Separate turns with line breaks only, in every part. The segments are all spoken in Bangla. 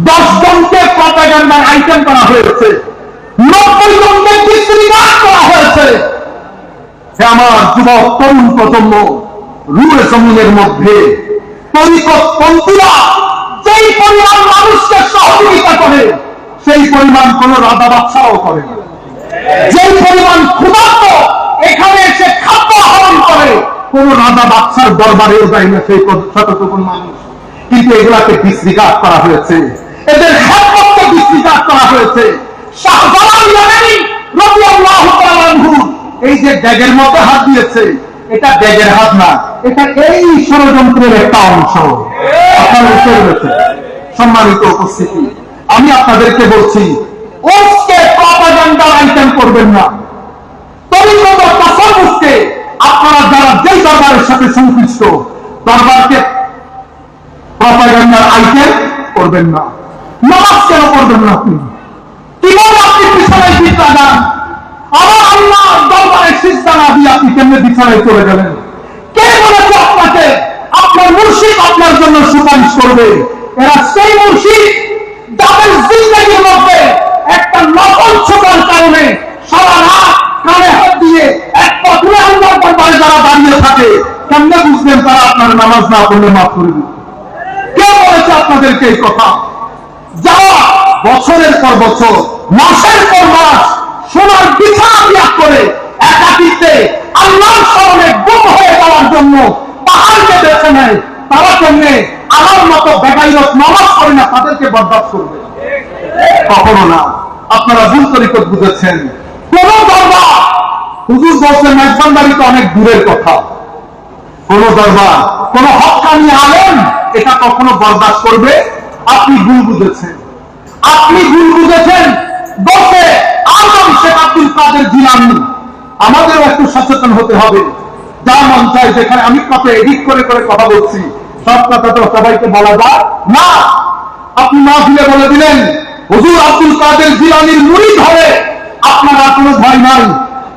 10 জনকে প্রপাগান্ডার আইটেম করা হয়েছে, 90 জনকে ডিসরিগার্ড করা হয়েছে। আমার যুবক তরুণ প্রজন্ম, রুয়ে জমিনের মধ্যে তরিকতপন্থীরা যেই পরিমাণ মানুষকে সহযোগিতা করে সেই পরিমাণ কোন রাজা বাদশাও করে না। যেই পরিমাণ ক্ষুধার্ত এখানে এসে খাদ্য আহরণ করে কোন রাজা বাদশার দরবারেও যায় না সেই শতটুকুন মানুষ। কিন্তু এগুলাকে ডিসরিগার্ড করা হয়েছে, এদের খেদমতকে ডিসরিগার্ড করা হয়েছে। শাহজালাল ইয়ামানি রাদিয়াল্লাহু তাআলা আনহু এই যে ড্যাগের মতো হাত দিয়েছে, এটা ড্যাগের হাত না, এটা এই ষড়যন্ত্রের একটা অংশ। আপনারা বুঝতে পেরেছেন? সম্মানিত উপস্থিতি, আমি আপনাদেরকে বলছি, ওসকে প্রপাগান্ডার আইটেম করবেন না। তরিকত তাসাউফকে আপনারা যারা যেই দরবারের সাথে সংশ্লিষ্ট, দরবারকে প্রপাগান্ডার আইটেম করবেন না। নামাজ কেন করবেন না? আপনি কিভাবে আপনি বিছানায় পিঠা যান? আমার আল্লাহ দরবারে সিজদা না দিয়ে আপনি কেমনে বিছানায় চলে গেলেন? কে বলেছে আপনাকে আপনার মুর্শিদ আপনার জন্য সুপারিশ করবে? এরা সেই মুর্শিদ যাদের জিন্দেগির মধ্যে একটা নকল ছোটার কারণে সারা রাত কানে হাত দিয়ে এক পথে আল্লাহর দরবারে যারা দাঁড়িয়ে থাকে, কেমনে বুঝবেন তারা আপনার নামাজ না পড়লে মাফ করে দিবে? কে বলেছে আপনাদেরকে এই কথা? যারা বছরের পর বছর, মাসের পর মাস সোনার বিছানা ত্যাগ করে একাকিত্বে আল্লাহর স্মরণে গুম হয়ে যাওয়ার জন্য পাহাড়কে বেছে নেয়, তারা কেমনে আমার মতো বেগাইরত নামাজ পড়ে না তাদেরকে বরদাস্ত করবে? কখনো না। আপনারা ভুল তরিকত বুঝেছেন। কোন দরবার, হুজুর বলছেন মেজবানদারি তো অনেক দূরের কথা, কোন দরবার, কোন হক্কানি আলেম এটা কখনো বরদাস্ত করবে? আপনি ভুল বুঝেছেন, আপনি ভুল বুঝেছেন। দোষে আজম শেখ আব্দুল কাদের জিলানী। আমাদেরও একটু সচেতন হতে হবে। যা মন চায় যেখানে আমি কত এডিট করে করে কথা বলছি, সব কথা তো সবাইকে বলা যায় না। আপনি মাহফিলে বলে দিলেন হুজুর আব্দুল কাদের জিলানীর মুরিদ হবে, আপনার আর কোনো ভয় নাই।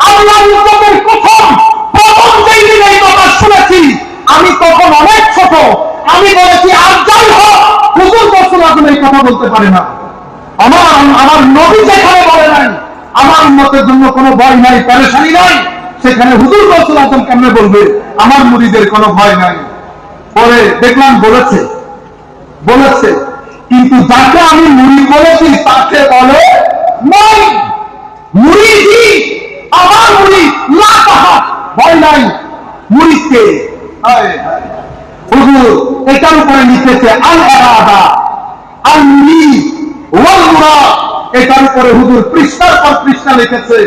আল্লাহ ইজ্জতের প্রথম যেই দিন এই কথা শুনেছি, আমি তখন অনেক ছোট, আমি বলেছি আর যাই হোক হুজুর গৌসুল আজম এই কথা বলতে পারে না। আমার নবী যেখানে বলে নাই আমার উম্মতের জন্য কোনো ভয় নাই, পেরেশানি নাই, সেখানে হুজুর গৌসুল আজম কেমনে বলবে আমার মুরিদের কোনো ভয় নাই? পরে দেখলাম বলেছে, কিন্তু যাকে আমি মুরিদ বলেছি তাকে বলে নাই মুরিদি, আমার মুরিদ না তাহা ভয় নাই। মুরিদকে হুজুর এটার উপরে লিখেছে আল ইরাদা আল মুরিদ ওয়াল মুরাদ, এটার উপরে হুজুর পৃষ্ঠার পর পৃষ্ঠা লিখেছে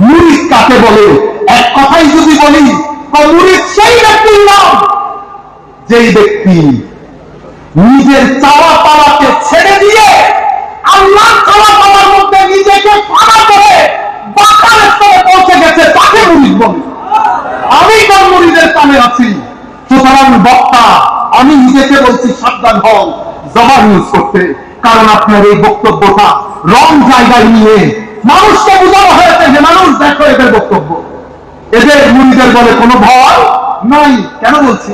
মুরিদ কাকে বলে। এক কথাই যদি বলি, মুরিদ সেই ব্যক্তির নাম যেই ব্যক্তি নিজের চাওয়া পাওয়াকে ছেড়ে দিয়ে আল্লাহর চাওয়া পাওয়ার মধ্যে নিজেকে ফাঁকা করে বাঁকার স্তরে পৌঁছে গেছে, তাকে মুরিদ বলে। আমি কোন মুরিদের কানে আছি? সুতরাং বক্তা, আমি নিজেকে বলছি সাবধান হন জবান ইউজ করতে, কারণ আপনার এই বক্তব্যটা রং জায়গায় নিয়ে মানুষকে বোঝানো হয়েছে যে মানুষ দেখো এদের বক্তব্য, এদের মুরিদের বলে কোনো ভয় নাই। কেন বলছি?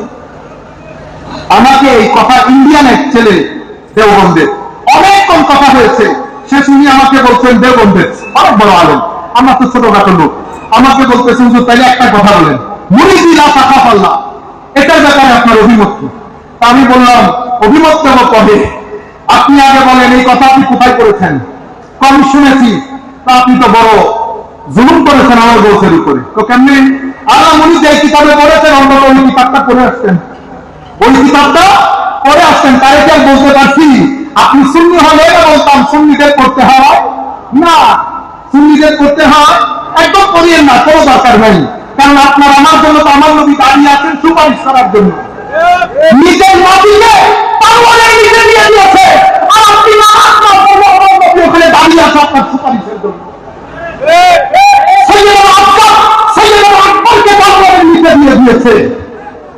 আমাকে এই কথা ইন্ডিয়ান এক ছেলে দেওবন্দের অনেকক্ষণ কথা হয়েছে, সে শুনি আমাকে বলছেন দেওবন্দের অনেক বড় আলেম, আমার তো ছোটখাটো লোক, আমাকে বলতেছেন যে তাইলে একটা কথা বলেন মুরিদিলা টাকা পাল্লা, এটার ব্যাপারে আপনার অভিমত কি? আমি বললাম অভিমত কেন কবে? আপনি আগে বলেন এই কথা আপনি কোথায় করেছেন? আমি শুনেছি। তা আপনি তো বড় জুলুম করেছেন আমার বউসের উপরে। তো কেমনি? আল্লাহ মুরিদ যে কিতাবে পড়েছেন অন্তত ওই কিতাবটা পড়ে আসছেন, ওই কিতাবটা পড়ে আসছেন, তাই কি আর বলতে পারছি? আপনি সুন্নি হলে বলতাম সুন্নিদের করতে হয় না, সুন্নিদের করতে হয় একদম করিয়েন না, কোনো দরকার নাই। কারণ আপনার আমার জন্য তো আমার নবী দাঁড়িয়ে আছেন সুপারিশ করার জন্য। নিজের নবীকে পাগলের নিচে দিয়ে দিয়েছে, আর আপনি নামাজ না পড়লে আমার নবী ওখানে দাঁড়িয়ে আছে আপনার সুপারিশের জন্য। সৈয়দনা আকবরকে পাগলের নিচে দিয়ে দিয়েছে,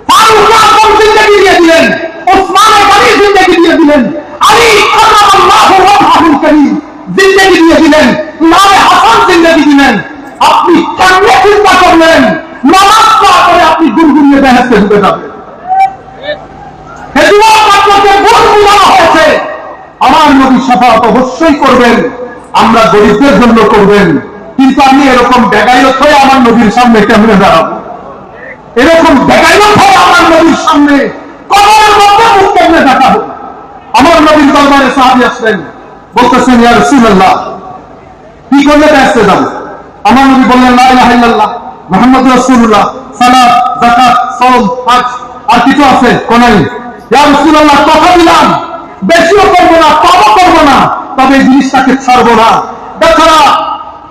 ফারুক আজম জিন্দেগি দিয়ে দিলেন, ওসমান গনি জিন্দেগি দিয়ে দিলেন, আলী কারামাল্লাহু ওয়াজহুল কারীম জিন্দেগি দিয়ে দিলেন, ইমাম হাসান জিন্দেগি দিলেন। আপনি কেমনে চিন্তা করলেন নামাজ না করে আপনি গুনগুনিয়ে বেহেশতে ঢুকে যাবেন? আপনাকে ভুল বোঝানো হয়েছে। আমার আমার নবী শাফাআত অবশ্যই করবেন, আমরা গরিবদের জন্য করবেন। কিন্তু আমি এরকম বেগাইয়ত হয়ে আমার নবীর সামনে কেমনে দাঁড়াবো? এরকম বেগাইয়ত হয়ে আমার নবীর সামনে কবরের মধ্যে মুখ কেমনে দেখাবো? আমার নবীর দরবারে সাহাবী আসলেন, বলতেছেন, ইয়া রাসূলুল্লাহ, কি করলে বেহেশতে যাব? আমার নবী বললেন, লা ইলাহা ইল্লাল্লাহ মুহাম্মাদুর রাসূলুল্লাহ, সালাত, যাকাত, সাওম, হজ, আর কিছু আছে কোনাই? ইয়া রাসূলুল্লাহ, কথা দিলাম, বেশিও করবো না, কমও করবো না, তবে এই জিনিসটাকে ছাড়বো না। বেচারা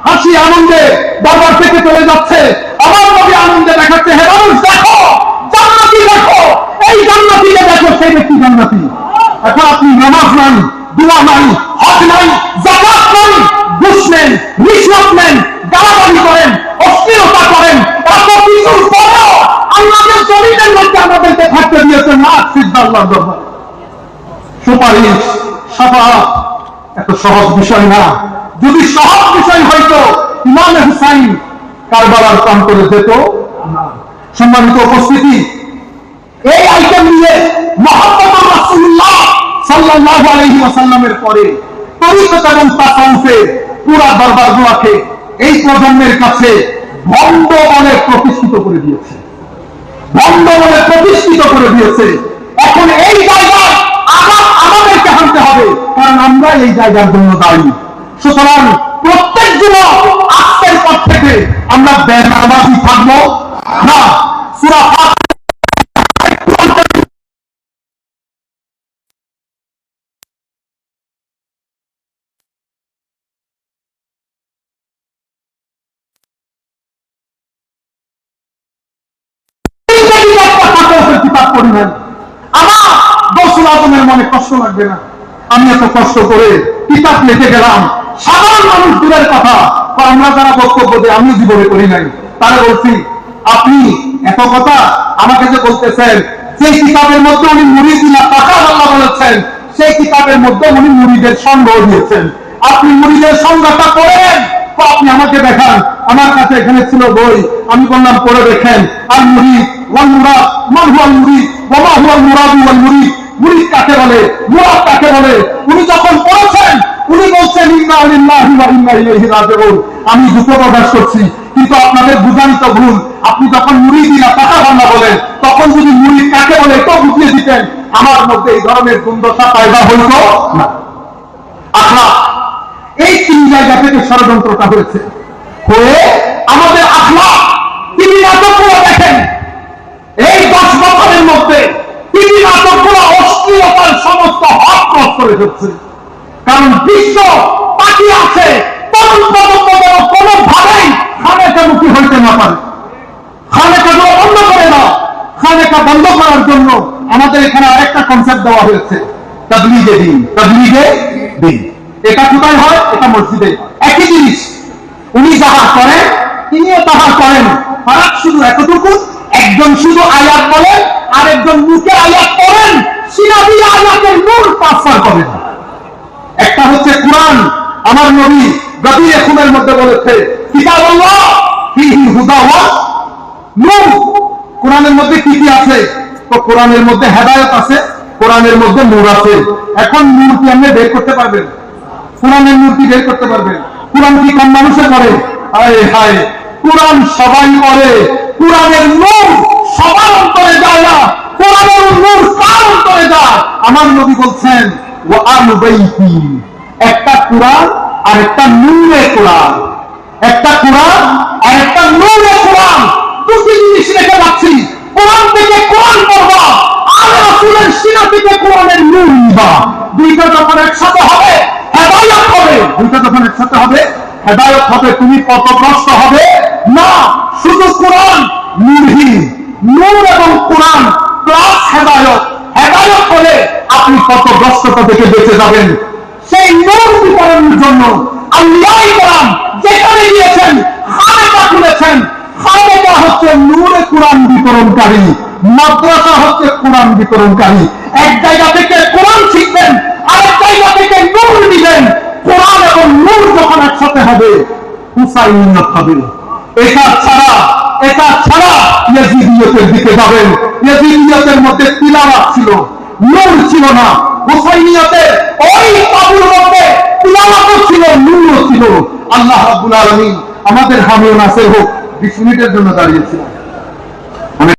হাসি আনন্দে দরবার থেকে চলে যাচ্ছে, আমার নবী আনন্দে দেখাচ্ছে, হে মানুষ দেখো, জান্নাতি দেখো, এই জান্নাতিকে দেখো, সেই ব্যক্তি জান্নাতি। এখন আপনি নামাজ নাই, দোয়া নাই, হজ নাই, যাকাত নাই, ঘুষ নেন, রিশওয়াত নেন, গালাগালি করেন, অশ্লীলতা করেন, এত কিছুর পরেও আল্লাহর জমিনের মধ্যে আমাদেরকে থাকতে দিয়েছেন না সিদ্ধা আল্লাহর দরবারে। সুপারিশ, শাফাআত এত সহজ বিষয় না। যদি সহজ বিষয় হয়তো ইমাম হুসাইন কারবালার প্রান্তরে যেত না। সম্মানিত উপস্থিতি, এই আইটেম নিয়ে মুহাম্মদুর রাসূলুল্লাহ সাল্লাল্লাহু আলাইহি ওয়াসাল্লামের পরে তরিকত এবং তাসাউফের পুরা দরবারগুলোকে এই প্রজন্মের কাছে ভণ্ড বলে প্রতিষ্ঠিত করে দিয়েছে, ভণ্ড বলে প্রতিষ্ঠিত করে দিয়েছে। এখন এই জায়গায় আমাদেরকে হাঁটতে হবে, কারণ আমরা এই জায়গার জন্য দায়ী। সুতরাং প্রত্যেক যুবক আজকের পর থেকে আমরা বেনামাজি থাকবো না। সূরা কিতাব পড়বেন, আমার গৌসুল আজমের মনে কষ্ট লাগবে না। আমি এত কষ্ট করে কিতাব লিখে গেলাম, সাধারণ মানুষ দূরের কথা, আমরা যারা বক্তব্য দিয়ে আমি জীবনে করি নাই, তারা বলছি, আপনি এত কথা আমাকে যে বলতেছেন, সেই কিতাবের মধ্যে উনি মুরিদিনা টাকা আল্লাহ বলেছেন, সেই কিতাবের মধ্যে উনি মুরিদের সংজ্ঞা দিয়েছেন। আপনি মুরিদের সংজ্ঞাটা পড়েন, তো আপনি আমাকে দেখান। আমার কাছে এখানে ছিল বই, আমি বললাম পড়ে দেখেন। আল মুরিদ ওয়াল মুরাদ, মান হুয়াল মুরিদ ওয়া মা হুয়াল মুরাদ ওয়াল মুরিদ, মুরিদ কাকে বলে, মুরাদ কাকে বলে। উনি যখন পড়েছেন, উনি বলছেন ইন্না লিল্লাহি ওয়া ইন্না ইলাইহি রাজিউন। আমি দুটো প্রকাশ করছি, কিন্তু আপনাদের বুঝানি তো ভুল। আপনি যখন মুরিদিনা টাকা বাংলা বলেন, তখন যদি মুরিদ কাকে বলে এটাও বুঝিয়ে দিতেন, আমার মধ্যে এই ধরনের দ্বন্দ্বতা পয়দা হইত না। আখলাক, এই তিন জায়গা থেকে ষড়যন্ত্রটা হয়েছে, হয়ে আমাদের আখলাক, তিনি নাটকগুলো দেখেন, এই 10 বছরের মধ্যে তিনি নাটকগুলো অশ্লীলতার সমস্ত হক ক্রস করে ফেলছে। কারণ বিশ্ব তাকিয়ে আছে, তরুণ প্রজন্ম যেন কোনোভাবেই খানেকামুখী হইতে না পারে। খানেকাগুলো বন্ধ করে না। খানেকা বন্ধ করার জন্য আমাদের এখানে আরেকটা কনসেপ্ট দেওয়া হয়েছে, তাবলীগে দ্বীন। তাবলীগে দ্বীন এটা কোথায় হয়? এটা মসজিদে। একই জিনিস, উনি যাহা করেন তিনিও তাহা করেন। ফারাক শুধু এতটুকু, একজন শুধু আয়াত বলেন, আরেকজন মুখে আয়াত পড়েন, সিনা দিয়ে আয়াতের নূর ট্রান্সফার করেন। একটা হচ্ছে কুরআন, আমার নবী গভীর খুনের মধ্যে বলেছে, কিতাবুল্লাহ ফীহি হুদা ওয়া নূর। কোরআনের মধ্যে কি কি আছে? তো কোরআনের মধ্যে হেদায়েত আছে, কোরআনের মধ্যে নূর আছে। এখন নূর কি আপনি বের করতে পারবেন? কোরআনের নূর কি বের করতে পারবেন? কোরআন কি কম মানুষে করে? আয় হায়, কোরআন সবাই করে, কোরআনের নূর সবার অন্তরে যায় না। কোরআনের নূর কার অন্তরে যায়? আমার নবী বলছেন, ওয়া আলু বাইতি, একটা কোরআন আর একটা নূরে কোরআন, একটা কোরআন আর একটা নূরে কোরআন। দুটি জিনিস রেখে যাচ্ছি, কোরআন থেকে কোরআন পড়বা, আর রাসূলের সিনা থেকে কোরআনের নূর নিবা। দুইটা যখন একসাথে হবে হেদায়েত হবে। দুইটা যখন একসাথে হবে হেদায়েত হবে। তুমি পথভ্রষ্ট হবে না। শুধু কোরআন নূরহীন, নূর এবং কোরআন প্লাস হেদায়েত, হেদায়েত হলে আপনি পথভ্রষ্টতা থেকে বেঁচে যাবেন। সেই নূর বিতরণের জন্য আল্লাহই কোরআন যেখানে গিয়েছেন খানেকা খুলেছেন। খানেকা হচ্ছে নূরে কোরআন বিতরণকারী, মাদ্রাসা হচ্ছে কোরআন বিতরণকারী। এক জায়গা থেকে কোরআন শিখবেন, আরেক জায়গা থেকে নূর দিবেন। কোরআন এবং নূর যখন একসাথে হবে হুসাইনিয়ত হবে। এটা ছাড়া ইয়াজিদিয়তের দিকে যাবেন। ইয়াজিদিয়তের মধ্যে তিলাওয়াত ছিল, নূর ছিল না। হুসাইনিয়তে ওই ছিল, নূরও ছিল। আল্লাহ রাব্বুল আলামিন আমাদের হামিও নাসির হোক। 20 মিনিটের জন্য দাঁড়িয়েছিলাম।